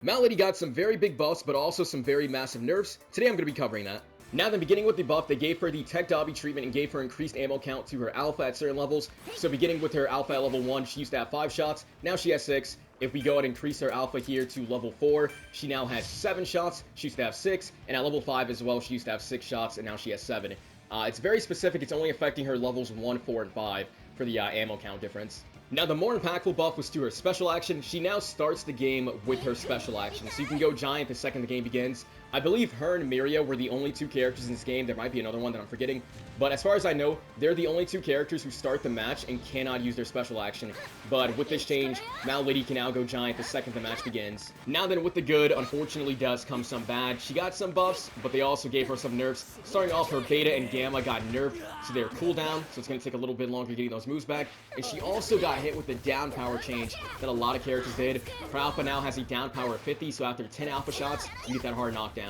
Mount Lady got some very big buffs, but also some very massive nerfs. Today I'm going to be covering that. Now then, beginning with the buff, they gave her the Tech Dobby treatment and gave her increased ammo count to her alpha at certain levels. So beginning with her alpha at level 1, she used to have 5 shots, now she has 6. If we go ahead and increase her alpha here to level 4, she now has 7 shots, she used to have 6. And at level 5 as well, she used to have 6 shots, and now she has 7. It's very specific, it's only affecting her levels 1, 4, and 5 for the ammo count difference. Now, the more impactful buff was to her special action. She now starts the game with her special action, so you can go giant the second the game begins. I believe her and Miria were the only 2 characters in this game. There might be another one that I'm forgetting, but as far as I know, they're the only 2 characters who start the match and cannot use their special action. But with this change, Mount Lady can now go giant the second the match begins. Now then, with the good, unfortunately does come some bad. She got some buffs, but they also gave her some nerfs. Starting off, her Beta and Gamma got nerfed, so they're cooldown, so it's going to take a little bit longer getting those moves back. And she also got hit with the down power change that a lot of characters did. Her alpha now has a down power of 50, so after 10 alpha shots, you get that hard knockdown.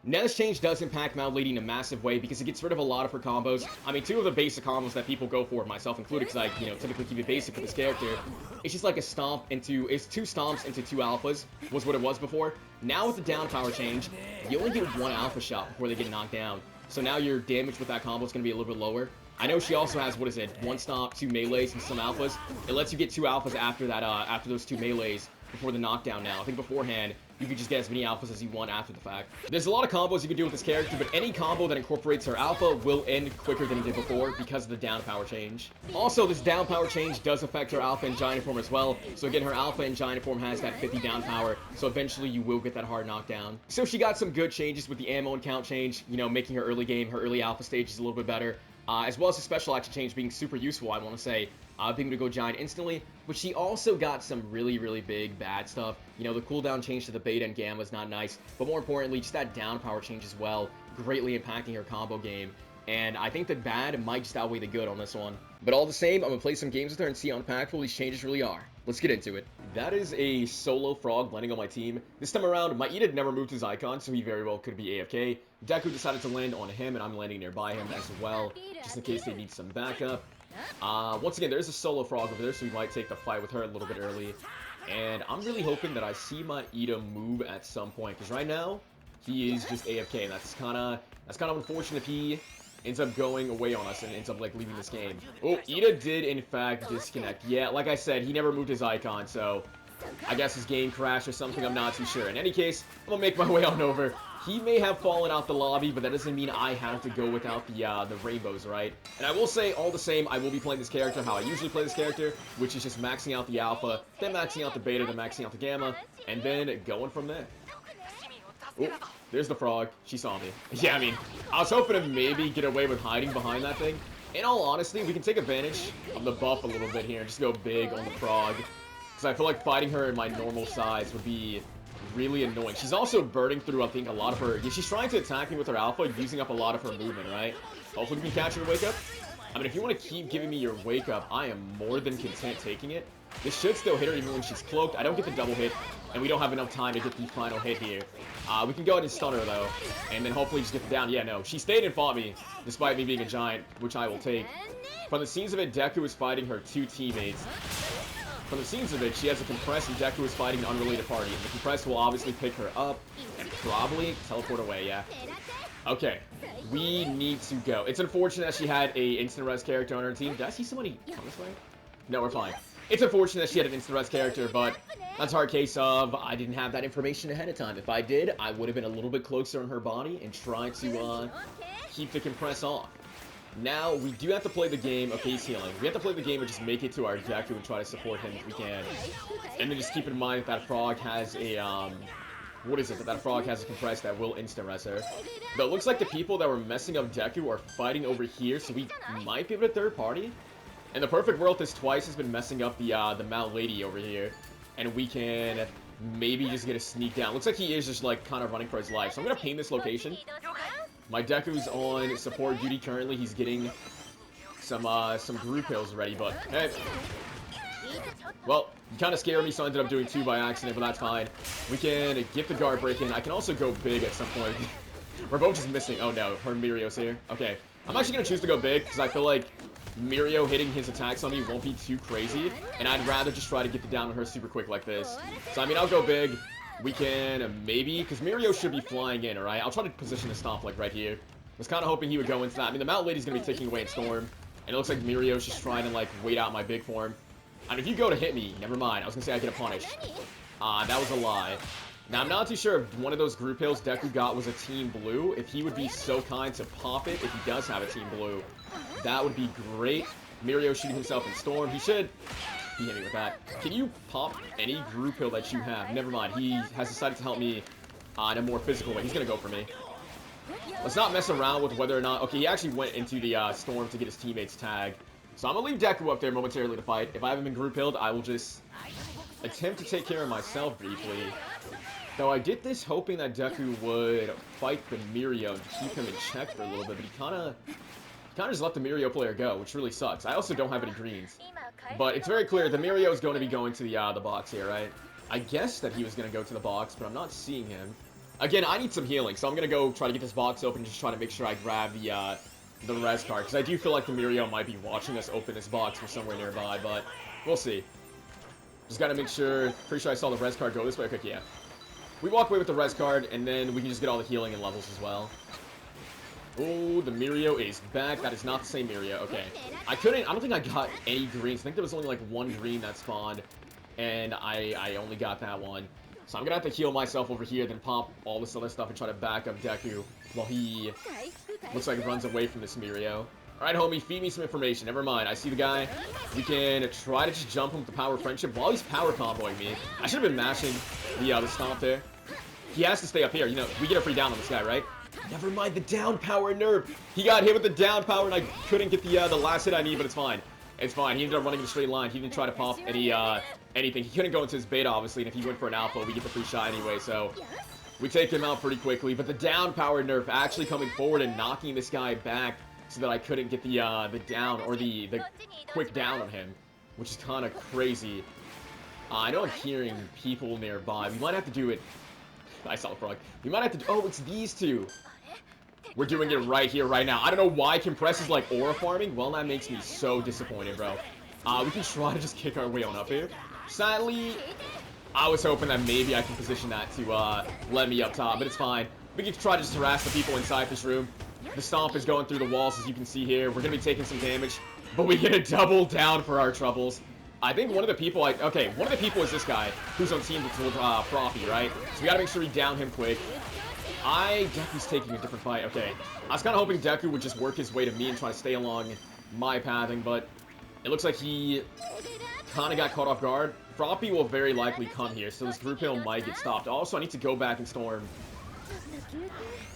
Now this change does impact Mount Lady in a massive way because it gets rid of a lot of her combos. I mean, 2 of the basic combos that people go for, myself included, because I, typically keep it basic for this character. It's just like a stomp into, it's 2 stomps into 2 alphas, was what it was before. Now with the down power change, you only get 1 alpha shot before they get knocked down. So now your damage with that combo is going to be a little bit lower. I know she also has, 1 stomp, 2 melees, and some alphas. It lets you get 2 alphas after that, after those 2 melees before the knockdown now. I think beforehand, you can just get as many alphas as you want after the fact. There's a lot of combos you can do with this character, but any combo that incorporates her alpha will end quicker than it did before because of the down power change. Also, this down power change does affect her alpha and giant form as well. So again, her alpha and giant form has that 50 down power, so eventually you will get that hard knockdown. So she got some good changes with the ammo and count change, making her early game, her early alpha stages a little bit better. As well as the special action change being super useful, I want to say, being able to go giant instantly. But she also got some really, really big bad stuff. The cooldown change to the Beta and Gamma is not nice, but more importantly, just that down power change as well, greatly impacting her combo game. And I think the bad might just outweigh the good on this one. But all the same, I'm going to play some games with her and see how impactful these changes really are. Let's get into it. That is a solo frog landing on my team. This time around, my Edith never moved his icon, so he very well could be AFK. Deku decided to land on him, and I'm landing nearby him as well, just in case they need some backup. Once again, there's a solo frog over there, so we might take the fight with her a little bit early. And I'm really hoping that I see my Ida move at some point, because right now, he is just AFK, and that's kind of unfortunate if he ends up going away on us and ends up leaving this game. Oh, Ida did in fact disconnect. Yeah, like I said, he never moved his icon, so I guess his game crashed or something, I'm not too sure. In any case, I'm gonna make my way on over. He may have fallen out the lobby, but that doesn't mean I have to go without the rainbows, right? And I will say, all the same, I will be playing this character how I usually play this character, which is just maxing out the alpha, then maxing out the beta, then maxing out the gamma, and then going from there. Oh, there's the frog. She saw me. Yeah, I mean, I was hoping to maybe get away with hiding behind that thing. In all honesty, we can take advantage of the buff a little bit here and just go big on the frog. Because I feel like fighting her in my normal size would be really annoying. She's also burning through, I think, a lot of her... Yeah, she's trying to attack me with her alpha, using up a lot of her movement, right? Hopefully we can catch her wake up. I mean, if you want to keep giving me your wake up, I am more than content taking it. This should still hit her even when she's cloaked. I don't get the double hit, and we don't have enough time to get the final hit here. We can go ahead and stun her, though, and then hopefully just get the down. Yeah, no, she stayed and fought me, despite me being a giant, which I will take. From the scenes of it, Deku is fighting her 2 teammates. From the scenes of it, she has a compressed, and Deku is fighting an unrelated party. And the compressed will obviously pick her up and probably teleport away, yeah. Okay, we need to go. It's unfortunate that she had a instant res character on her team. Did I see somebody come this way? No, we're fine. It's unfortunate that she had an instant res character, but that's our case of I didn't have that information ahead of time. If I did, I would have been a little bit closer on her body and tried to keep the compress off. Now, we do have to play the game of face healing. We have to play the game and just make it to our Deku and try to support him if we can. And then just keep in mind that frog has a, that frog has a compress that will instant-res her. But it looks like the people that were messing up Deku are fighting over here, so we might be able to third party. In the perfect world, this twice has been messing up the Mount Lady over here. And we can maybe just get a sneak down. Looks like he is just, kind of running for his life. So I'm going to ping this location. My Deku's on support duty currently. He's getting some group kills ready, but hey. Well, you kind of scared me, so I ended up doing 2 by accident, but that's fine. We can get the guard break in. I can also go big at some point. We're both just missing. Oh no, her Mirio's here. Okay. I'm actually going to choose to go big, because I feel like Mirio hitting his attacks on me won't be too crazy, and I'd rather just try to get the down on her super quick like this. So, I mean, I'll go big. we can maybe, because Mirio should be flying in, alright? I'll try to position the stomp like right here. I was kind of hoping he would go into that. I mean, the Mountain Lady's going to be taking away in Storm, and it looks like Mirio's just trying to, like, wait out my big form. I mean, if you go to hit me, never mind. I was going to say I get a punish. That was a lie. Now, I'm not too sure if one of those group hills Deku got was a Team Blue. If he would be so kind to pop it, if he does have a Team Blue, that would be great. Mirio shooting himself in Storm. He should... He hit me with that. Can you pop any group hill that you have? Never mind. He has decided to help me in a more physical way. He's going to go for me. Let's not mess around with whether or not... Okay, he actually went into the Storm to get his teammates tag. So I'm going to leave Deku up there momentarily to fight. If I haven't been group hilled, I will just attempt to take care of myself briefly. Though I did this hoping that Deku would fight the Mirio and keep him in check for a little bit, but he kind of just let the Mirio player go, which really sucks. I also don't have any greens. But it's very clear the Mirio is going to be going to the box here, right? I guessed that he was going to go to the box, but I'm not seeing him. Again, I need some healing, so I'm going to go try to get this box open and just try to make sure I grab the res card, because I do feel like the Mirio might be watching us open this box from somewhere nearby, but we'll see. Just got to make sure. Pretty sure I saw the res card go this way. Okay, yeah. We walk away with the res card, and then we can just get all the healing and levels as well. Oh, the Mirio is back. That is not the same Mirio. Okay. I don't think I got any greens. I think there was only like one green that spawned, and I only got that one. So I'm going to have to heal myself over here, then pop all this other stuff and try to back up Deku while he looks like he runs away from this Mirio. Alright, homie, feed me some information. Never mind. I see the guy. We can try to just jump him with the power of friendship while he's power comboing me. I should have been mashing the stomp there. He has to stay up here. You know, we get a free down on this guy, right? Never mind the down power nerf. He got hit with the down power, and I couldn't get the last hit I need, but it's fine. It's fine. He ended up running in a straight line. He didn't try to pop anything. He couldn't go into his beta, obviously, and if he went for an alpha, we get the free shot anyway, so we take him out pretty quickly. But the down power nerf actually coming forward and knocking this guy back so that I couldn't get the down, or the quick down on him, which is kind of crazy. I know I'm hearing people nearby. We might have to do it. I saw the frog. We might have to... Oh, it's these two. We're doing it right here, right now. I don't know why Compress is like aura farming. Well, that makes me so disappointed, bro. We can try to just kick our way on up here. Sadly, I was hoping that maybe I can position that to let me up top, but it's fine. We can try to just harass the people inside this room. The stomp is going through the walls, as you can see here. We're going to be taking some damage, but we get a double down for our troubles. I think one of the people, okay, one of the people is this guy, who's on team with Proppy, right? So we gotta make sure we down him quick. Deku's taking a different fight, okay. I was kind of hoping Deku would just work his way to me and try to stay along my pathing, but it looks like he kind of got caught off guard. Proppy will very likely come here, so this group hill might get stopped. Also, I need to go back and storm.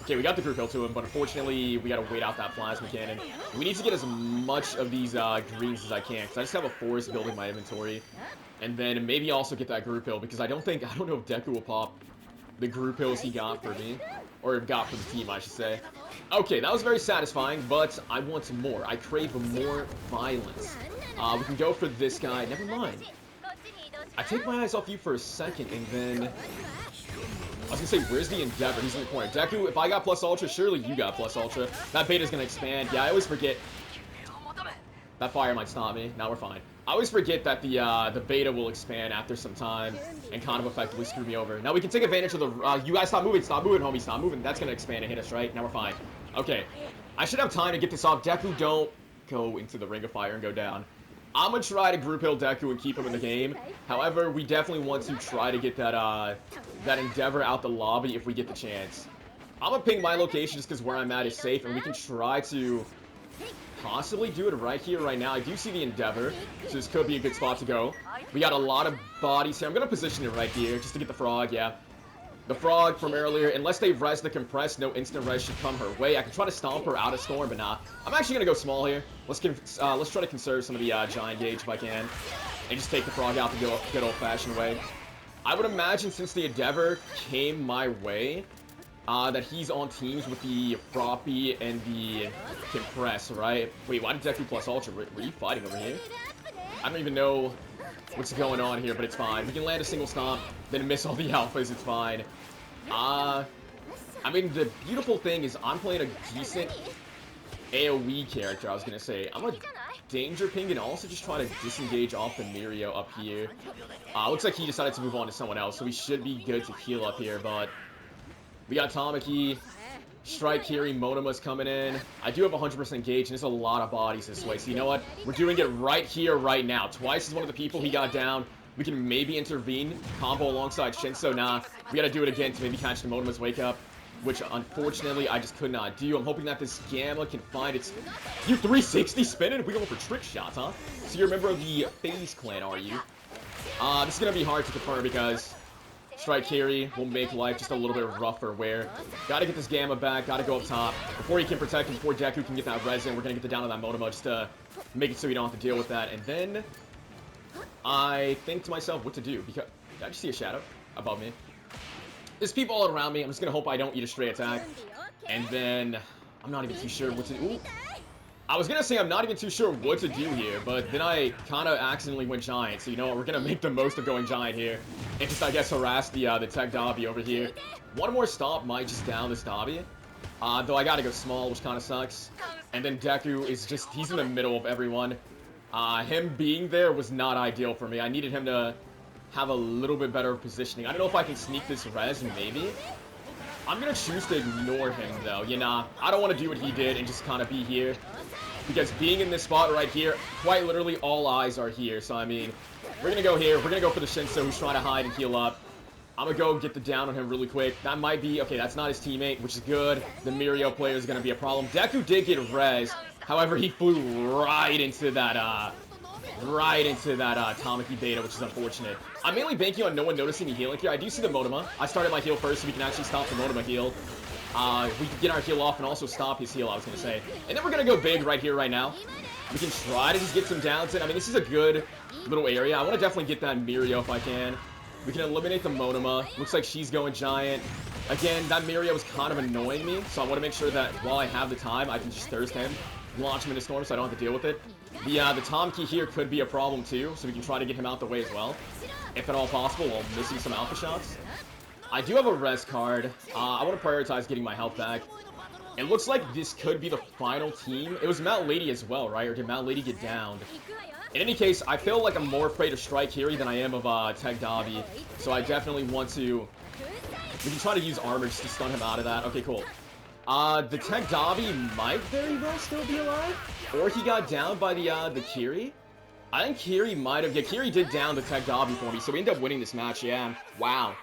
Okay, we got the group hill to him, but unfortunately, we gotta wait out that plasma cannon. We need to get as much of these greens as I can, because I just have a forest building my inventory. And then maybe also get that group hill, because I don't know if Deku will pop the group hills he got for me. Or got for the team, I should say. Okay, that was very satisfying, but I want some more. I crave more violence. We can go for this guy. Never mind. I take my eyes off you for a second, and then... I was gonna say, where's the Endeavor? He's in the corner. Deku, if I got plus ultra, surely you got plus ultra. That beta's gonna expand. Yeah, I always forget. That fire might stop me. Now we're fine. I always forget that the beta will expand after some time and kind of effectively screw me over. Now we can take advantage of the... you guys stop moving, homie, stop moving. That's gonna expand and hit us, right? Now we're fine. Okay. I should have time to get this off. Deku, don't go into the ring of fire and go down. I'm gonna try to group hill Deku and keep him in the game. However, we definitely want to try to get that Endeavor out the lobby if we get the chance. I'm gonna ping my location just because where I'm at is safe, and we can try to possibly do it right here, right now. I do see the Endeavor, so this could be a good spot to go. We got a lot of bodies here. I'm gonna position it right here just to get the frog, yeah. The frog from earlier, unless they res the compress, no instant res should come her way. I can try to stomp her out of storm, but nah. I'm actually gonna go small here. Let's try to conserve some of the giant gauge if I can, and just take the frog out the good old-fashioned way. I would imagine since the Endeavor came my way, that he's on teams with the Proppy and the Compress, right? Wait, why did Deku plus Ultra? Were you fighting over here? I don't even know what's going on here, but it's fine. We can land a single stomp, then miss all the alphas, it's fine. I mean, the beautiful thing is I'm playing a decent AoE character, I was gonna say. I'm gonna danger ping and also just try to disengage off the Mirio up here. Looks like he decided to move on to someone else, so we should be good to heal up here, but we got Tamaki, Strike Kiri, Monema's coming in. I do have 100% gauge, and there's a lot of bodies this way, so you know what? We're doing it right here, right now. Twice is one of the people he got down. We can maybe intervene, combo alongside Shinso. Nah, we gotta do it again to maybe catch the Monema's wake up, which unfortunately I just could not do. I'm hoping that this Gamma can find its... You 360 spinning? We going for trick shots, huh? So you're a member of the FaZe clan, are you? This is gonna be hard to confirm because Strike Kiri will make life just a little bit rougher where gotta get this Gamma back, gotta go up top. Before he can protect him, before Deku can get that resin, we're gonna get the down on that Monoma just to make it so we don't have to deal with that. And then I think to myself what to do because... Did I just see a shadow above me? There's people all around me. I'm just gonna hope I don't eat a stray attack. And then I'm not even too sure what to do. Ooh. I was gonna say I'm not even too sure what to do here, but then I kind of accidentally went giant. So you know what? We're gonna make the most of going giant here and just I guess harass the tech Dobby over here. One more stop might just down this Dobby. Though I gotta go small, which kind of sucks. And then Deku is just he's in the middle of everyone. Him being there was not ideal for me. I needed him to have a little bit better positioning. I don't know if I can sneak this res, maybe. I'm gonna choose to ignore him, though. You know, I don't want to do what he did and just kind of be here. Because being in this spot right here, quite literally all eyes are here. So, I mean, we're gonna go here. We're gonna go for the Shinso who's trying to hide and heal up. I'm gonna go get the down on him really quick. That might be... Okay, that's not his teammate, which is good. The Mirio player is gonna be a problem. Deku did get res. However, he flew right into that, Tamaki beta, which is unfortunate. I'm mainly banking on no one noticing me healing here. I do see the Monoma. I started my heal first so we can actually stop the Monoma heal. We can get our heal off and also stop his heal, I was going to say. And then we're going to go big right here, right now. We can try to just get some downs in. I mean, this is a good little area. I want to definitely get that Mirio if I can. We can eliminate the Monoma. Looks like she's going giant. Again, that Mirio is kind of annoying me, so I want to make sure that while I have the time, I can just thirst him, launch him into Storm so I don't have to deal with it. The Tamaki here could be a problem too, so we can try to get him out the way as well. If at all possible, while missing some alpha shots. I do have a res card. I want to prioritize getting my health back. It looks like this could be the final team. It was Mount Lady as well, right? Or did Mount Lady get downed? In any case, I feel like I'm more afraid of Strike Kiri than I am of Tech Dobby. So I definitely want to... We can try to use armor just to stun him out of that. Okay, cool. The Tech Dobby might very well still be alive. Or he got down by the Kiri. I think Kiri might have... Yeah, Kiri did down the Tech Dobby for me, so we ended up winning this match, yeah. Wow.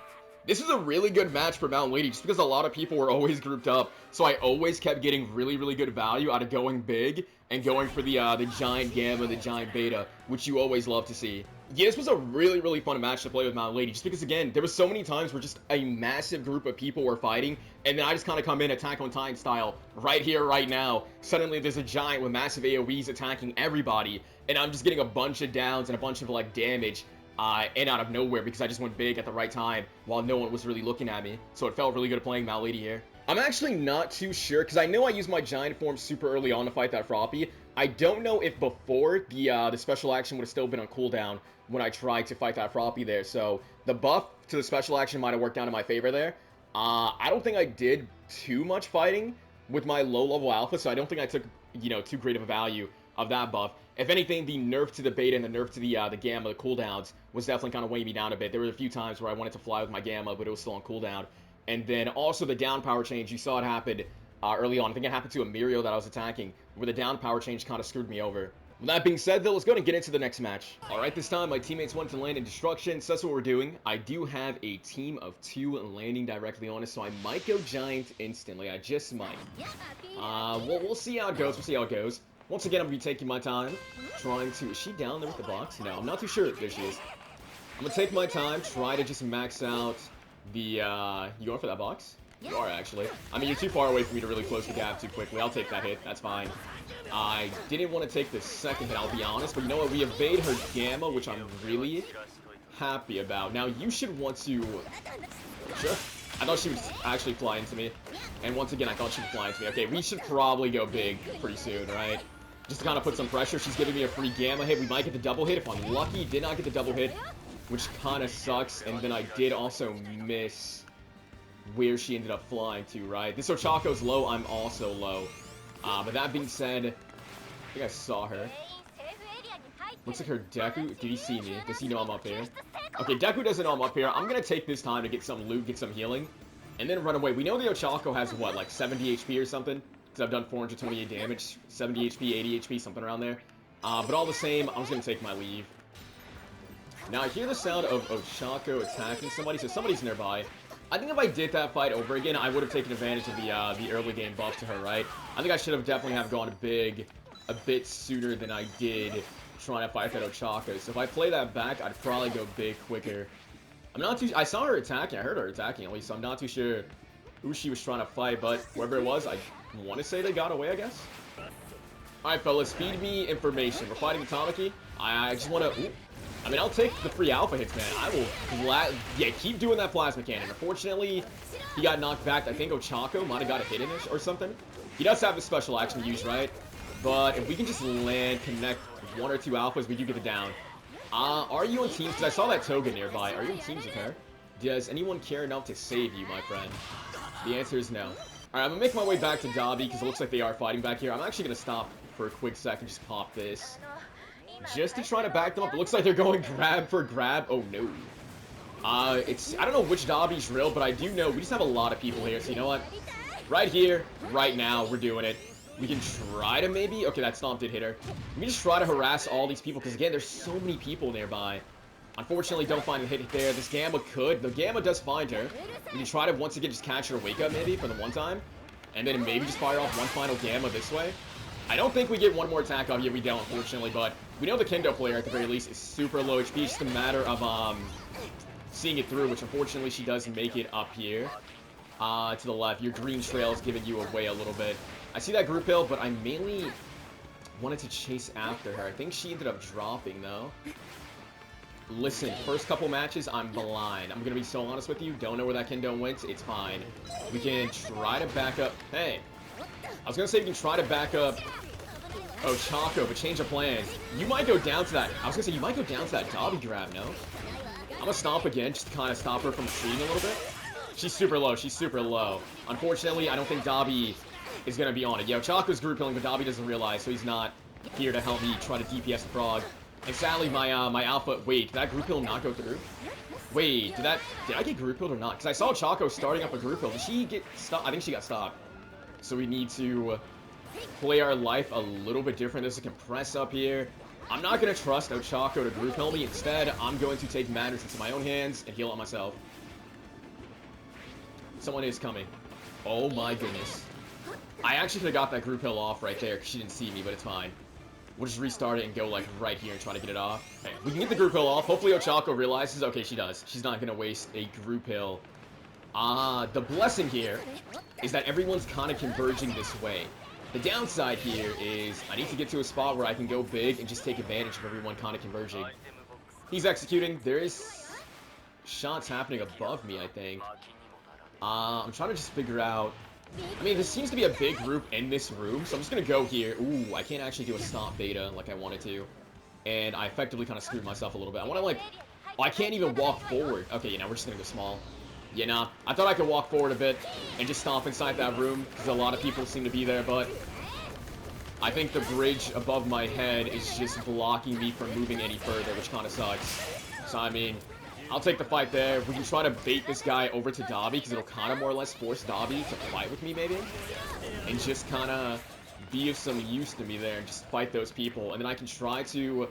This is a really good match for Mount Lady, just because a lot of people were always grouped up, so I always kept getting really, really good value out of going big and going for the giant Gamma, the giant Beta, which you always love to see. Yeah, this was a really, really fun match to play with Mount Lady, just because, again, there was so many times where just a massive group of people were fighting, and then I just kind of come in Attack on Titan style, right here, right now. Suddenly, there's a giant with massive AoEs attacking everybody, and I'm just getting a bunch of downs and a bunch of, like, damage. And out of nowhere because I just went big at the right time while no one was really looking at me. So it felt really good playing Mount Lady here. I'm actually not too sure because I know I used my giant form super early on to fight that Froppy. I don't know if before the special action would have still been on cooldown when I tried to fight that Froppy there. So the buff to the special action might have worked out in my favor there. I don't think I did too much fighting with my low level alpha, so I don't think I took, you know, too great of a value of that buff. If anything, the nerf to the beta and the nerf to the Gamma, the cooldowns, was definitely kind of weighing me down a bit. There were a few times where I wanted to fly with my Gamma, but it was still on cooldown. And then also the down power change, you saw it happen early on. I think it happened to a Mirio that I was attacking, where the down power change kind of screwed me over. With that being said, though, let's go ahead and get into the next match. Alright, this time my teammates wanted to land in destruction, so that's what we're doing. I do have a team of 2 landing directly on us, so I might go giant instantly. I just might. We'll see how it goes. We'll see how it goes. Once again, I'm going to be taking my time, trying to... Is she down there with the box? No, I'm not too sure. There she is. I'm going to take my time, try to just max out the... You going for that box? You are, actually. I mean, you're too far away for me to really close the gap too quickly. I'll take that hit. That's fine. I didn't want to take the second hit, I'll be honest. But you know what? We evade her Gamma, which I'm really happy about. Now, you should want to... Sure. I thought she would actually fly into me. And once again, I thought she would fly into me. Okay, we should probably go big pretty soon, right? Just to kind of put some pressure. She's giving me a free Gamma hit. We might get the double hit if I'm lucky. Did not get the double hit, which kind of sucks. And then I did also miss where she ended up flying to, right? This Ochako's low. I'm also low. But that being said, I think I saw her. Looks like her Deku. Did he see me? Does he know I'm up here? Okay, Deku doesn't know I'm up here. I'm gonna take this time to get some loot, get some healing, and then run away. We know the Ochako has, what, like 70 HP or something? Because I've done 428 damage, 70 HP, 80 HP, something around there. But all the same, I'm just gonna take my leave. Now, I hear the sound of Ochako attacking somebody, so somebody's nearby. I think if I did that fight over again, I would have taken advantage of the early game buff to her, right? I think I should have definitely have gone big a bit sooner than I did trying to fight that Ochako. So if I play that back, I'd probably go big quicker. I'm not too... I saw her attacking. I heard her attacking at least, so I'm not too sure who she was trying to fight, but whoever it was, I want to say they got away, I guess. Alright, fellas, feed me information. We're fighting Tamaki. I just want to... I mean, I'll take the free alpha hits, man. I will keep doing that plasma cannon. Unfortunately, he got knocked back. I think Ochako might have got a hit in it or something. He does have a special action to use, right? But if we can just land, connect one or two alphas, we do get it down. Are you on teams? Because I saw that Toga nearby. Are you on teams with her? Does anyone care enough to save you, my friend? The answer is no. Alright, I'm going to make my way back to Dobby because it looks like they are fighting back here. I'm actually going to stop for a quick second, just pop this. Just to try to back them up. It looks like they're going grab for grab. Oh, no. I don't know which Dobby's real, but I do know we just have a lot of people here. So, you know what? Right here, right now, we're doing it. We can try to maybe... Okay, that stomp did hit her. We can just try to harass all these people, because, again, there's so many people nearby. Unfortunately, don't find a hit there. This Gamma could. The Gamma does find her. We can try to, once again, just catch her wake up, maybe, for the one time. And then maybe just fire off one final Gamma this way. I don't think we get one more attack off. Yeah, we don't, unfortunately, but we know the Kendo player, at the very least, is super low HP. It's just a matter of seeing it through, which, unfortunately, she does make it up here. To the left. Your green trail is giving you away a little bit. I see that group hill, but I mainly wanted to chase after her. I think she ended up dropping, though. Listen, first couple matches, I'm blind. I'm going to be so honest with you. Don't know where that Kendo went. It's fine. We can try to back up. Hey. I was going to say we can try to back up Ochako, but change of plans. You might go down to that. I was going to say you might go down to that Dobby grab, no? I'm going to stomp again, just to kind of stop her from retreating a little bit. She's super low. She's super low. Unfortunately, I don't think Dobby is going to be on it. Yeah, Ochako's group healing, but Dobby doesn't realize, so he's not here to help me try to DPS the frog. And sadly, my alpha... Wait, did that group heal not go through? Wait, did I get group healed or not? Because I saw Ochako starting up a group heal. Did she get stopped? I think she got stopped. So we need to play our life a little bit different. There's a compress up here. I'm not going to trust Ochako to group heal me. Instead, I'm going to take matters into my own hands and heal it myself. Someone is coming. Oh my goodness. I actually could have got that group heal off right there because she didn't see me, but it's fine. We'll just restart it and go like right here and try to get it off. Okay, we can get the group heal off. Hopefully Ochako realizes. Okay, she does. She's not going to waste a group heal. The blessing here is that everyone's kind of converging this way. The downside here is I need to get to a spot where I can go big and just take advantage of everyone kind of converging. He's executing. There is shots happening above me, I think. I'm trying to just figure out... I mean, there seems to be a big group in this room, so I'm just going to go here. Ooh, I can't actually do a stomp beta like I wanted to. And I effectively kind of screwed myself a little bit. I want to, like... Oh, I can't even walk forward. Okay, yeah, now we're just going to go small. Yeah, nah. I thought I could walk forward a bit and just stomp inside that room, because a lot of people seem to be there, but... I think the bridge above my head is just blocking me from moving any further, which kind of sucks. So, I mean... I'll take the fight there. We can try to bait this guy over to Dobby, because it'll kind of more or less force Dobby to fight with me, maybe. And just kind of be of some use to me there and just fight those people. And then I can try to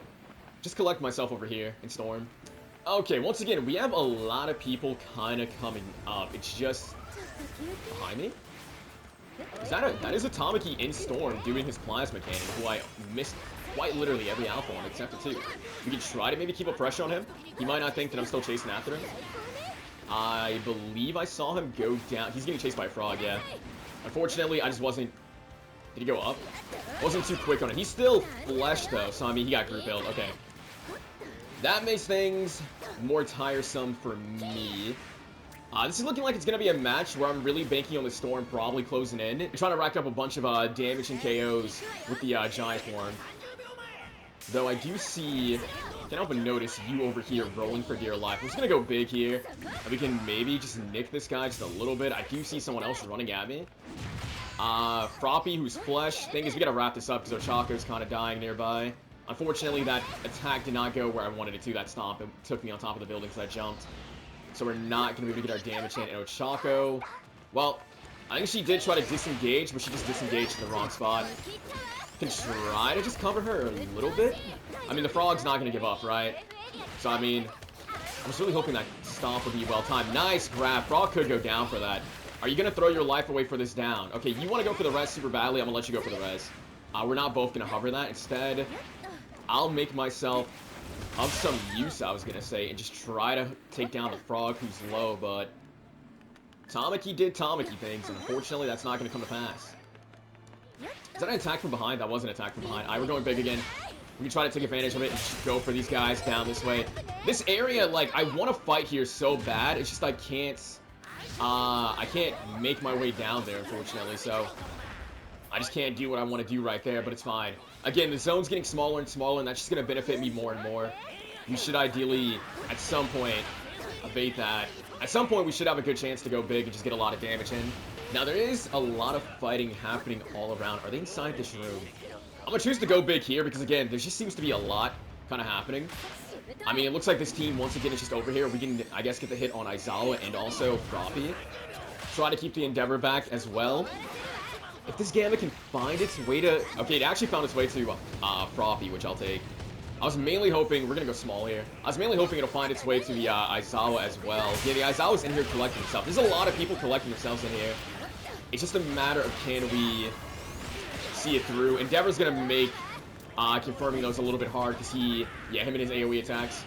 just collect myself over here in Storm. Okay, once again, we have a lot of people kind of coming up. It's just behind me. That is a Tamaki in Storm doing his plasma cannon, who I missed quite literally every alpha on except for 2. We can try to maybe keep a pressure on him. He might not think that I'm still chasing after him. I believe I saw him go down. He's getting chased by a frog, yeah. Unfortunately, I just wasn't... Did he go up? Wasn't too quick on it. He's still flesh, though, so I mean, he got group healed. Okay. That makes things more tiresome for me. This is looking like it's going to be a match where I'm really banking on the Storm probably closing in. I'm trying to rack up a bunch of damage and KOs with the Giant form. Though I do see, can't help but notice you over here rolling for dear life. I'm just going to go big here. We can maybe just nick this guy just a little bit. I do see someone else running at me. Froppy, who's flesh. Thing is, we got to wrap this up because Ochako's kind of dying nearby. Unfortunately, that attack did not go where I wanted it to. That stomp, it took me on top of the building, so I jumped. So we're not going to be able to get our damage in. And Ochako, well, I think she did try to disengage, but she just disengaged in the wrong spot. Can try to just cover her a little bit. I mean, the frog's not going to give up, right? So, I mean, I was really hoping that stomp would be well-timed. Nice grab. Frog could go down for that. Are you going to throw your life away for this down? Okay, you want to go for the res super badly. I'm going to let you go for the res. We're not both going to hover that. Instead, I'll make myself of some use, I was going to say, and just try to take down the frog who's low, but Tamaki did Tamaki things, and unfortunately, that's not going to come to pass. Is that an attack from behind? That was an attack from behind. We're going big again. We can try to take advantage of it and just go for these guys down this way. This area, like, I want to fight here so bad. It's just I can't make my way down there, unfortunately, so I just can't do what I want to do right there, but it's fine. Again, the zone's getting smaller and smaller, and that's just going to benefit me more and more. We should ideally, at some point, evade that. At some point, we should have a good chance to go big and just get a lot of damage in. Now, there is a lot of fighting happening all around. Are they inside this room? I'm going to choose to go big here because, again, there just seems to be a lot kind of happening. I mean, it looks like this team, once again, is just over here. We can, I guess, get the hit on Aizawa and also Froppy. Try to keep the Endeavor back as well. If this Gamma can find its way to... Okay, it actually found its way to Froppy, which I'll take. I was mainly hoping... We're going to go small here. I was mainly hoping it'll find its way to the Aizawa as well. Yeah, the Aizawa's in here collecting itself. There's a lot of people collecting themselves in here. It's just a matter of can we see it through. Endeavor's going to make confirming those a little bit hard because him and his AoE attacks.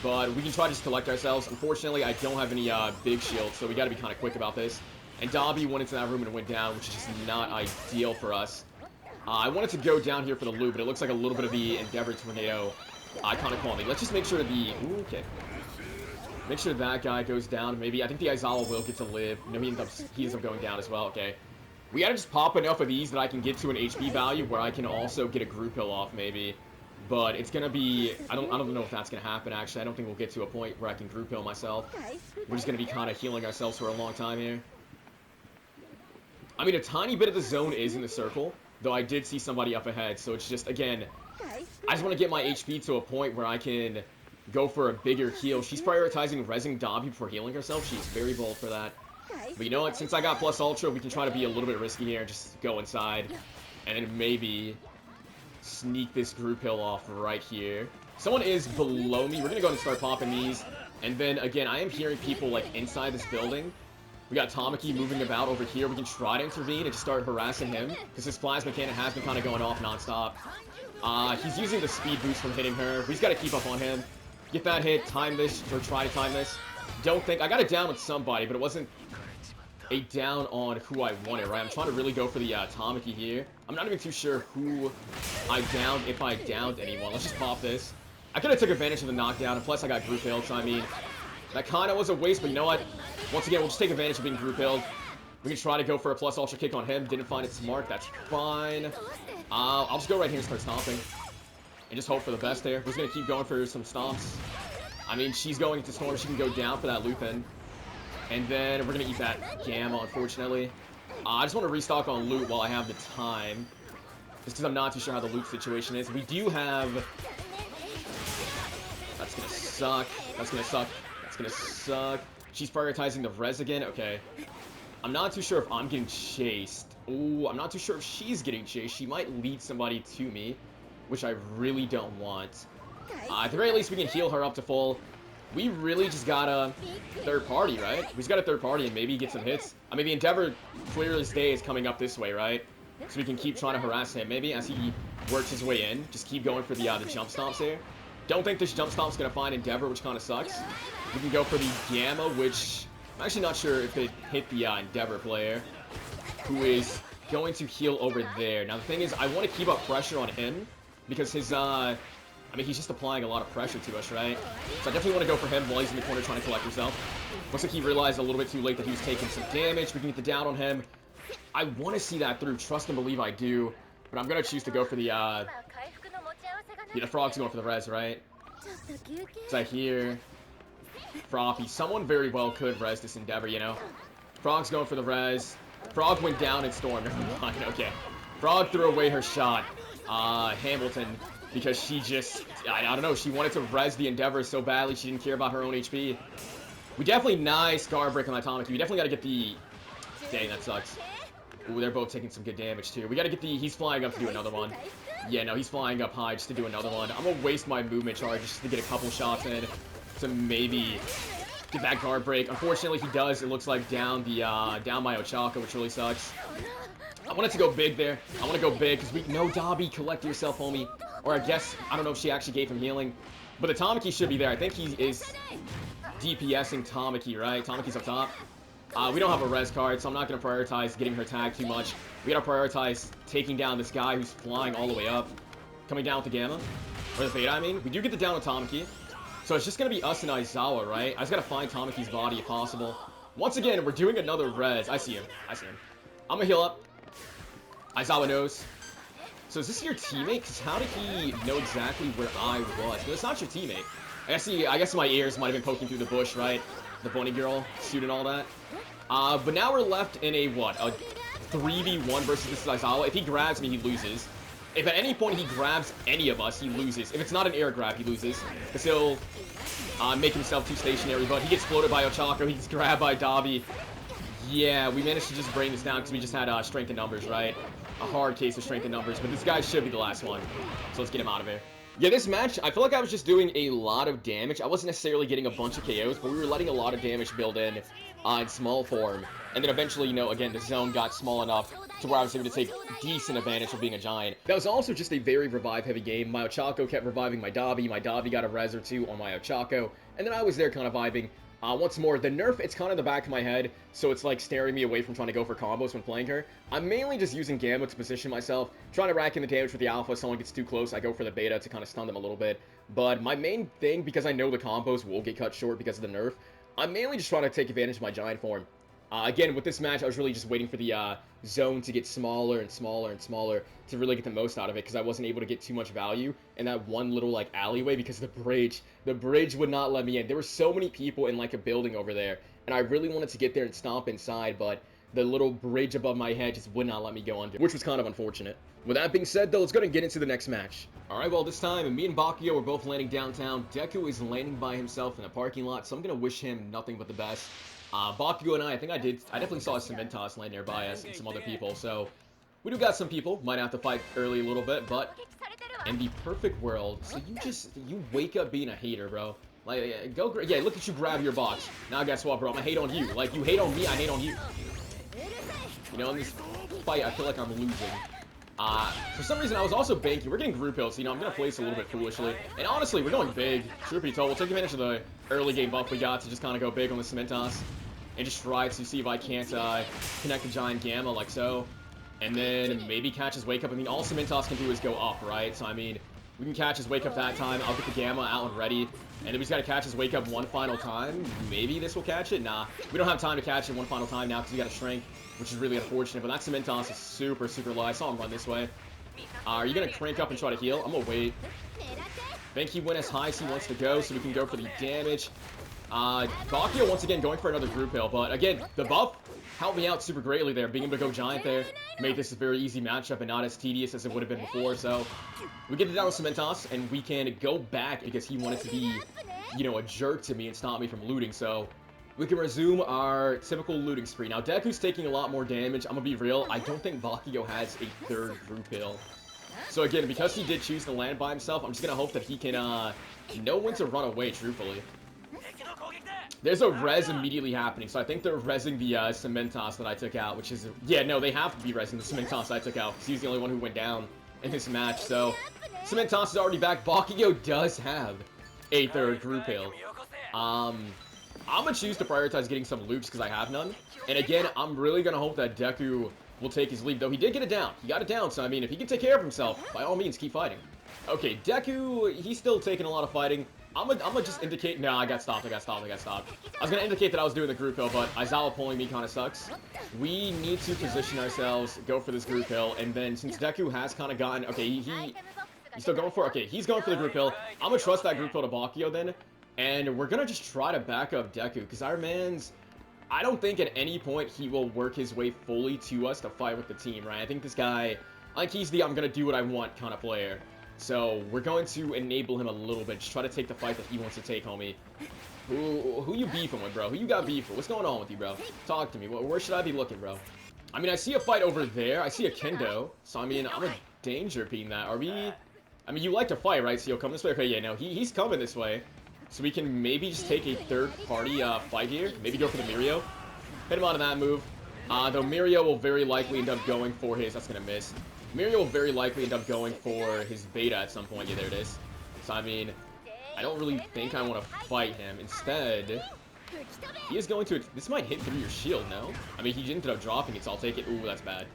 But we can try to just collect ourselves. Unfortunately, I don't have any big shields, so we got to be kind of quick about this. And Dobby went into that room and went down, which is just not ideal for us. I wanted to go down here for the loop, but it looks like a little bit of the Endeavor Tornado kind of caught me. Let's just make sure the... Ooh, okay. Make sure that guy goes down. Maybe, I think the Aizawa will get to live. No, he ends up going down as well. Okay. We gotta just pop enough of these that I can get to an HP value where I can also get a group hill off, maybe. But it's gonna be... I don't know if that's gonna happen, actually. I don't think we'll get to a point where I can group hill myself. We're just gonna be kind of healing ourselves for a long time here. I mean, a tiny bit of the zone is in the circle, though I did see somebody up ahead, so it's just, again, I just want to get my HP to a point where I can go for a bigger heal. She's prioritizing rezzing Dobby before healing herself. She's very bold for that. But you know what? Since I got plus ultra, we can try to be a little bit risky here and just go inside. And then maybe sneak this group hill off right here. Someone is below me. We're going to go and start popping these. And then, again, I am hearing people, like, inside this building. We got Tamaki moving about over here. We can try to intervene and just start harassing him, because his plasma cannon has been kind of going off non-stop. He's using the speed boost from hitting her. We just got to keep up on him. Get that hit, time this, or try to time this. Don't think... I got it down with somebody, but it wasn't a down on who I wanted, right? I'm trying to really go for the Tamaki here. I'm not even too sure who I downed, if I downed anyone. Let's just pop this. I could have took advantage of the knockdown, and plus I got group held, so I mean... That kind of was a waste, but you know what? Once again, we'll just take advantage of being group held. We can try to go for a plus ultra kick on him. Didn't find it smart. That's fine. I'll just go right here and start stomping. And just hope for the best there. We're just going to keep going for some stomps. I mean, she's going into Storm. She can go down for that Lupin. And then we're going to eat that Gamma, unfortunately. I just want to restock on loot while I have the time. Just because I'm not too sure how the loot situation is. We do have... That's going to suck. That's going to suck. Gonna suck. She's prioritizing the res again. Okay. I'm not too sure if I'm getting chased. Ooh, I'm not too sure if she's getting chased. She might lead somebody to me, which I really don't want. At the very least, we can heal her up to full. We really just got a third party, right? We just got a third party and maybe get some hits. I mean, the Endeavor, clear as day, is coming up this way, right? So we can keep trying to harass him. Maybe as he works his way in, just keep going for the jump stomps here. Don't think this jump stomp's gonna find Endeavor, which kind of sucks. We can go for the Gamma, which I'm actually not sure if it hit the Endeavor player, who is going to heal over there. Now the thing is, I want to keep up pressure on him because his I mean, he's just applying a lot of pressure to us, right? So I definitely want to go for him while he's in the corner trying to collect himself. Looks like he realized a little bit too late that he was taking some damage. We can get the down on him. I want to see that through. Trust and believe I do. But I'm going to choose to go for the, yeah, the frog's going for the res, right? So I hear Froppy. Someone very well could res this Endeavor, you know? Frog's going for the res. Frog went down in Storm. Never mind. Okay. Frog threw away her shot. Hamilton because she just, I don't know, she wanted to res the Endeavor so badly she didn't care about her own HP. We definitely, nice guard break on that Tamaki. We definitely got to get the, dang, that sucks. Ooh, they're both taking some good damage too. We got to get the, he's flying up to do another one. Yeah, no, he's flying up high just to do another one. I'm going to waste my movement charge just to get a couple shots in to maybe get that guard break. Unfortunately, he does, it looks like, down my Ochako, which really sucks. I wanted to go big there. I want to go big because we know Dabi, collect yourself, homie. Or I guess, I don't know if she actually gave him healing. But the Tamaki should be there. I think he is DPSing Tamaki, right? Tamaki's up top. We don't have a res card, so I'm not going to prioritize getting her tagged too much. We got to prioritize taking down this guy who's flying all the way up. Coming down with the Gamma. Or the Theta, I mean. We do get the down with Tamaki. So it's just going to be us and Aizawa, right? I just got to find Tamaki's body if possible. Once again, we're doing another res. I see him. I see him. I'm going to heal up. Aizawa knows. So is this your teammate? Because how did he know exactly where I was? No, it's not your teammate. I guess my ears might have been poking through the bush, right? The bunny girl suit and all that. But now we're left in a, what? A 3v1 versus this is Aizawa. If he grabs me, he loses. If at any point he grabs any of us, he loses. If it's not an air grab, he loses. Because he'll make himself too stationary. But he gets floated by Ochako. He gets grabbed by Dabi. Yeah, we managed to just bring this down because we just had strength in numbers, right? A hard case of strength in numbers, but this guy should be the last one. So let's get him out of here. Yeah, this match, I feel like I was just doing a lot of damage. I wasn't necessarily getting a bunch of KOs, but we were letting a lot of damage build in small form. And then eventually, you know, again, the zone got small enough to where I was able to take decent advantage of being a giant. That was also just a very revive-heavy game. My Ochako kept reviving my Dabi. My Dabi got a res or two on my Ochako. And then I was there kind of vibing. Once more, the nerf, it's kind of in the back of my head, so it's like staring me away from trying to go for combos when playing her. I'm mainly just using Gamma to position myself, trying to rack in the damage with the alpha. If someone gets too close, I go for the beta to kind of stun them a little bit. But my main thing, because I know the combos will get cut short because of the nerf, I'm mainly just trying to take advantage of my giant form. Again, with this match, I was really just waiting for the zone to get smaller and smaller and smaller to really get the most out of it, because I wasn't able to get too much value in that one little, like, alleyway, because the bridge would not let me in. There were so many people in, like, a building over there, and I really wanted to get there and stomp inside, but the little bridge above my head just would not let me go under, which was kind of unfortunate. With that being said, though, let's go ahead and get into the next match. Alright, well, this time, me and Bakio are both landing downtown. Deku is landing by himself in a parking lot, so I'm going to wish him nothing but the best. Bakio and I think I definitely saw a Cementos land nearby us and some other people, so we do got some people. Might have to fight early a little bit, but in the perfect world, so you wake up being a hater, bro. Like, yeah, look at you grab your box. Now guess what, bro? I'm gonna hate on you. Like, you hate on me, I hate on you. You know, in this fight, I feel like I'm losing. For some reason, I was also banking. We're getting group hills, so, you know, I'm going to place a little bit foolishly. And honestly, we're going big. Truth be told, we'll take advantage of the early game buff we got to just kind of go big on the Cementos. And just try to see if I can't connect the Giant Gamma like so. And then maybe catch his wake up. I mean, all Cementos can do is go up, right? So, I mean, we can catch his wake up that time. I'll get the Gamma out and ready. And then we just got to catch his wake up one final time. Maybe this will catch it. Nah, we don't have time to catch it one final time now because we got to shrink, which is really unfortunate. But that Cementos is super, super low. I saw him run this way. Are you going to crank up and try to heal? I'm going to wait. I think he went as high as he wants to go, so we can go for the damage. Bakio once again going for another group hill, but again, the buff helped me out super greatly there. Being able to go giant there made this a very easy matchup and not as tedious as it would have been before. So we get it down with Cementos, and we can go back because he wanted to be, you know, a jerk to me and stop me from looting. So we can resume our typical looting spree. Now, Deku's taking a lot more damage. I'm gonna be real, I don't think Bakio has a third group hill. So again, because he did choose to land by himself, I'm just gonna hope that he can know when to run away, truthfully. There's a res immediately happening, so I think they're resing the Cementos that I took out, which is... Yeah, no, they have to be resing the Cementos I took out, because he's the only one who went down in this match, so... Cementos is already back. Bakio does have a third group hill. I'm gonna choose to prioritize getting some loops, because I have none. And again, I'm really gonna hope that Deku will take his lead, though he did get it down. He got it down, so I mean, if he can take care of himself, by all means, keep fighting. Okay, Deku, he's still taking a lot of fighting. I'm gonna just indicate... No, I got stopped. I was gonna indicate that I was doing the group hill, but Aizawa pulling me kind of sucks. We need to position ourselves, go for this group hill, and then since Deku has kind of gotten... Okay, he's still going for... Okay, he's going for the group hill. I'm gonna trust that group hill to Bakio then, and we're gonna just try to back up Deku, because our man's... I don't think at any point he will work his way fully to us to fight with the team, right? I think this guy... Like, he's the I'm gonna do what I want kind of player. So we're going to enable him a little bit. Just try to take the fight that he wants to take, homie. Who you beefing with, bro? Who you got beef with? What's going on with you, bro? Talk to me. Where should I be looking, bro? I mean, I see a fight over there. I see a kendo. So, I mean, I'm in danger being that. Are we... I mean, you like to fight, right? So you'll come this way? Okay, yeah, no. He's coming this way. So we can maybe just take a third-party fight here. Maybe go for the Mirio. Hit him out of that move. Though Mirio will very likely end up going for his... That's going to miss. Mirio will very likely end up going for his beta at some point. Yeah, there it is. So, I mean... I don't really think I want to fight him. Instead, he is going to... This might hit through your shield, no? I mean, he ended up dropping it, so I'll take it. Ooh, that's bad.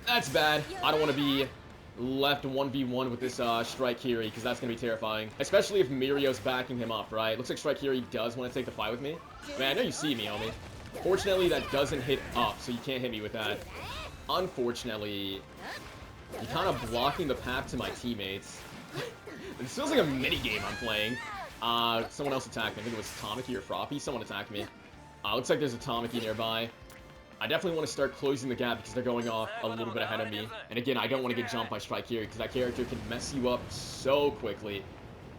That's bad. I don't want to be left 1v1 with this Strike Kiri, because that's going to be terrifying. Especially if Mirio's backing him up, right? Looks like Strike Kiri does want to take the fight with me. Man, I know you see me, homie. Fortunately, that doesn't hit up, so you can't hit me with that. Unfortunately, you're kind of blocking the path to my teammates. This feels like a mini-game I'm playing. Someone else attacked me. I think it was Tamaki or Froppy. Someone attacked me. Looks like there's a Tamaki nearby. I definitely want to start closing the gap because they're going off a little bit ahead of me. And again, I don't want to get jumped by Strike Kiri because that character can mess you up so quickly.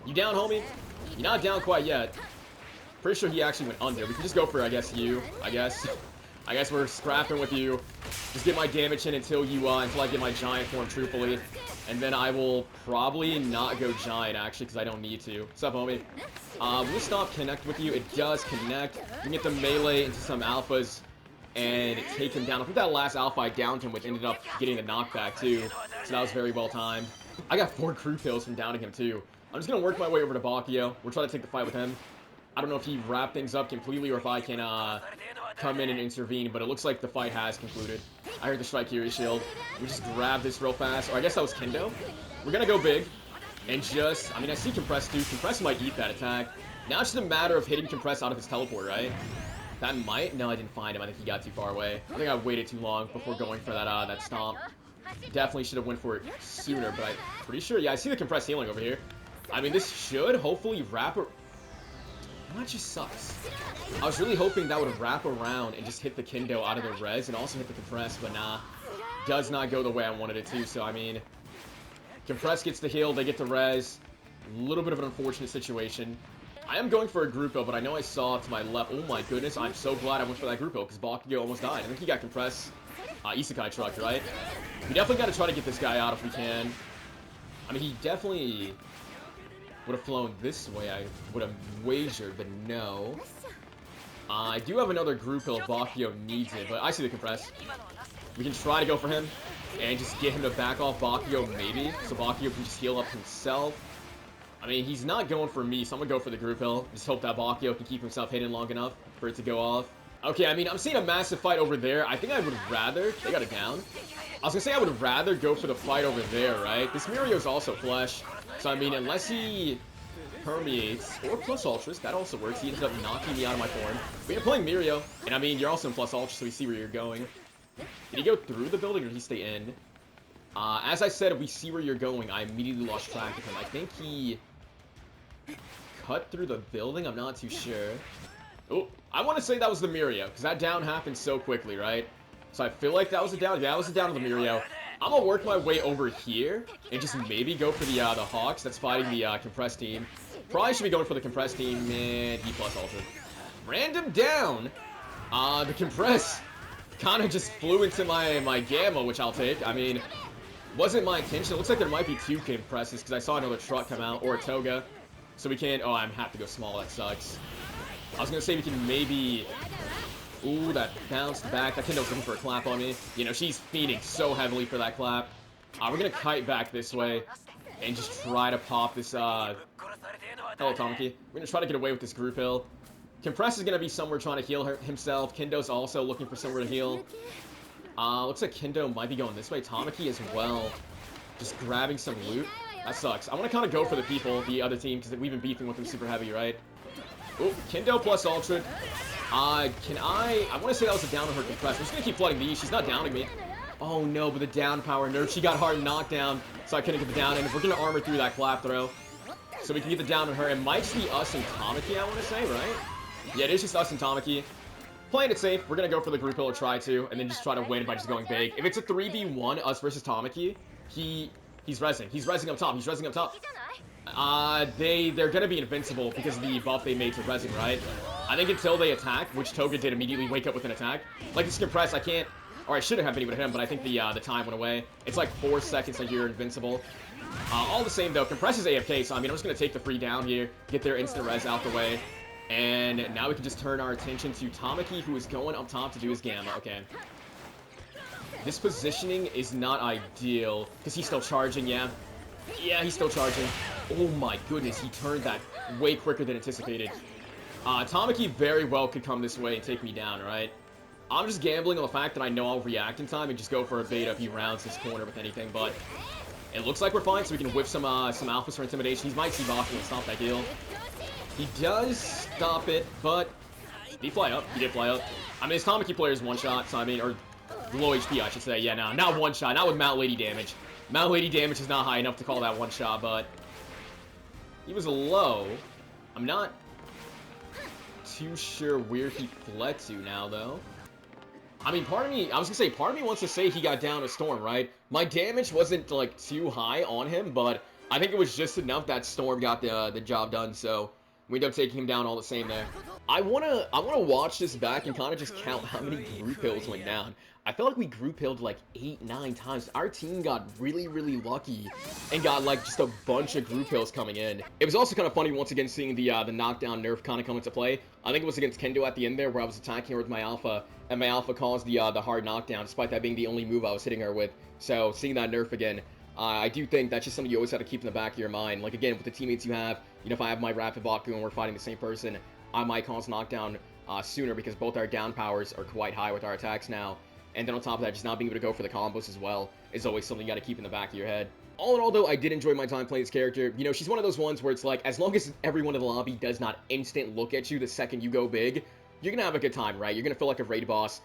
You down, homie? You're not down quite yet. Pretty sure he actually went under. We can just go for, I guess, you. I guess we're scrapping with you. Just get my damage in until I get my giant form, truthfully. And then I will probably not go giant, actually, because I don't need to. What's up, homie? Will stop connect with you? It does connect. We can get the melee into some alphas and take him down. I think that last alpha I downed him with ended up getting the knockback, too. So that was very well timed. I got 4 crew kills from downing him, too. I'm just going to work my way over to Bakio. We're trying to take the fight with him. I don't know if he wrapped things up completely or if I can come in and intervene, but it looks like the fight has concluded. I heard the Strike Kiri shield. We just grab this real fast. Or I guess that was Kendo. We're going to go big. And just... I mean, I see Compress too. Compress might eat that attack. Now it's just a matter of hitting Compress out of his teleport, right? That might... No, I didn't find him. I think he got too far away. I think I waited too long before going for that stomp. Definitely should have went for it sooner, but I'm pretty sure... Yeah, I see the Compress healing over here. I mean, this should hopefully wrap... That just sucks. I was really hoping that would wrap around and just hit the Kendo out of the res and also hit the Compress, but nah. Does not go the way I wanted it to, so I mean... Compress gets the heal, they get the res. A little bit of an unfortunate situation. I am going for a group build, but I know I saw to my left... Oh my goodness, I'm so glad I went for that group build, because Bakugyo almost died. I think he got Compress. Isekai trucked, right? We definitely got to try to get this guy out if we can. I mean, he definitely... would have flown this way, I would have wagered, but no. I do have another group hill if Bakio needs it, but I see the Compress. We can try to go for him and just get him to back off Bakio, maybe. So Bakio can just heal up himself. I mean, he's not going for me, so I'm going to go for the group hill. Just hope that Bakio can keep himself hidden long enough for it to go off. Okay, I mean, I'm seeing a massive fight over there. I think I would rather... They got it down. I was going to say I would rather go for the fight over there, right? This Mirio's also flesh. So, I mean, unless he permeates, or plus ultras, that also works. He ends up knocking me out of my form. But you're playing Mirio, and I mean, you're also in plus ultra, so we see where you're going. Did he go through the building, or did he stay in? As I said, if we see where you're going, I immediately lost track of him. I think he cut through the building? I'm not too sure. Oh, I want to say that was the Mirio, because that down happened so quickly, right? So I feel like that was a down. Yeah, that was a down of the Mirio. I'm going to work my way over here and just maybe go for the Hawks that's fighting the Compressed team. Probably should be going for the Compressed team, and E plus ultra. Random down. The Compress kind of just flew into my Gamma, which I'll take. I mean, wasn't my intention. It looks like there might be 2 Compresses because I saw another truck come out, or a Toga. So we can't... Oh, I have to go small. That sucks. I was going to say we can maybe... Ooh, that bounced back. That Kendo's looking for a clap on me. You know, she's feeding so heavily for that clap. We're going to kite back this way and just try to pop this, Hello, Tamaki. We're going to try to get away with this group hill. Compress is going to be somewhere trying to heal himself. Kendo's also looking for somewhere to heal. Looks like Kendo might be going this way. Tamaki as well. Just grabbing some loot. That sucks. I want to kind of go for the people, the other team, because we've been beefing with them super heavy, right? Oh, Kendo plus ultra. I want to say that was a down on her Compress. I'm just going to keep flooding these. She's not downing me. Oh no, but the down power nerf. She got hard knockdown, so I couldn't get the down. And if we're going to armor through that clap throw, so we can get the down on her. It might just be us and Tamaki, I want to say, right? Yeah, it is just us and Tamaki. Playing it safe. We're going to go for the group hill or try to, and then just try to win by just going big. If it's a 3v1, us versus Tamaki, he He's rezzing. He's rezzing up top. He's rezzing up top. They're gonna be invincible because of the buff they made to rezzing, right? I think until they attack, which Toga did immediately wake up with an attack. Like this compress, I can't, or I shouldn't have been able to hit him, but I think the time went away. It's like 4 seconds that you're invincible. All the same though, compress is AFK, so I mean I'm just gonna take the free down here, get their instant res out the way, and now we can just turn our attention to Tamaki, who is going up top to do his gamma. Okay. This positioning is not ideal because he's still charging. Yeah, he's still charging. Oh my goodness, he turned that way quicker than anticipated. Tamaki very well could come this way and take me down, right? I'm just gambling on the fact that I know I'll react in time and just go for a bait if he rounds his corner with anything, but it looks like we're fine, so we can whip some alphas for intimidation. He might see Baku and stop that heal. He does stop it, but did he fly up? He did fly up. I mean, his Tamaki player is one shot, so I mean, or low HP, I should say. Yeah, no, not one shot, not with Mount Lady damage. Mount Lady damage is not high enough to call that one shot, but he was low. I'm not too sure where he fled to now, though. I mean, part of me wants to say he got down a Storm, right? My damage wasn't, like, too high on him, but I think it was just enough that Storm got the job done, so we ended up taking him down all the same there. I wanna watch this back and kind of just count how many group hills went down. I felt like we group hilled like 8-9 times. Our team got really, really lucky and got like just a bunch of group hills coming in. It was also kind of funny once again seeing the knockdown nerf kind of come into play. I think it was against Kendo at the end there where I was attacking her with my alpha, and my alpha caused the hard knockdown, despite that being the only move I was hitting her with. So seeing that nerf again, I do think that's just something you always have to keep in the back of your mind. Like again, with the teammates you have, you know, if I have my Rapid Baku and we're fighting the same person, I might cause knockdown sooner because both our down powers are quite high with our attacks now. And then on top of that, just not being able to go for the combos as well is always something you got to keep in the back of your head. All in all, though, I did enjoy my time playing this character. You know, she's one of those ones where it's like, as long as everyone in the lobby does not instant look at you the second you go big, you're going to have a good time, right? You're going to feel like a raid boss,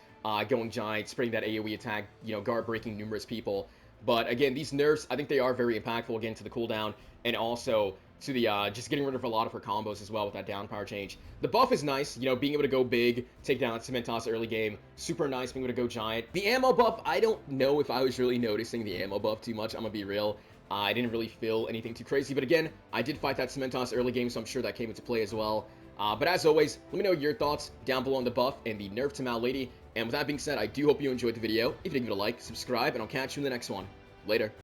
going giant, spreading that AoE attack, you know, guard breaking numerous people. But again, these nerfs, I think they are very impactful, again, to the cooldown, and also to the, just getting rid of a lot of her combos as well with that down power change. The buff is nice, you know, being able to go big, take down Cementos early game, super nice being able to go giant. The ammo buff, I don't know if I was really noticing the ammo buff too much, I'm gonna be real. I didn't really feel anything too crazy, but again, I did fight that Cementos early game, so I'm sure that came into play as well. But as always, let me know your thoughts down below on the buff and the nerf to Mount Lady. And with that being said, I do hope you enjoyed the video. If you did, give it a like, subscribe, and I'll catch you in the next one. Later.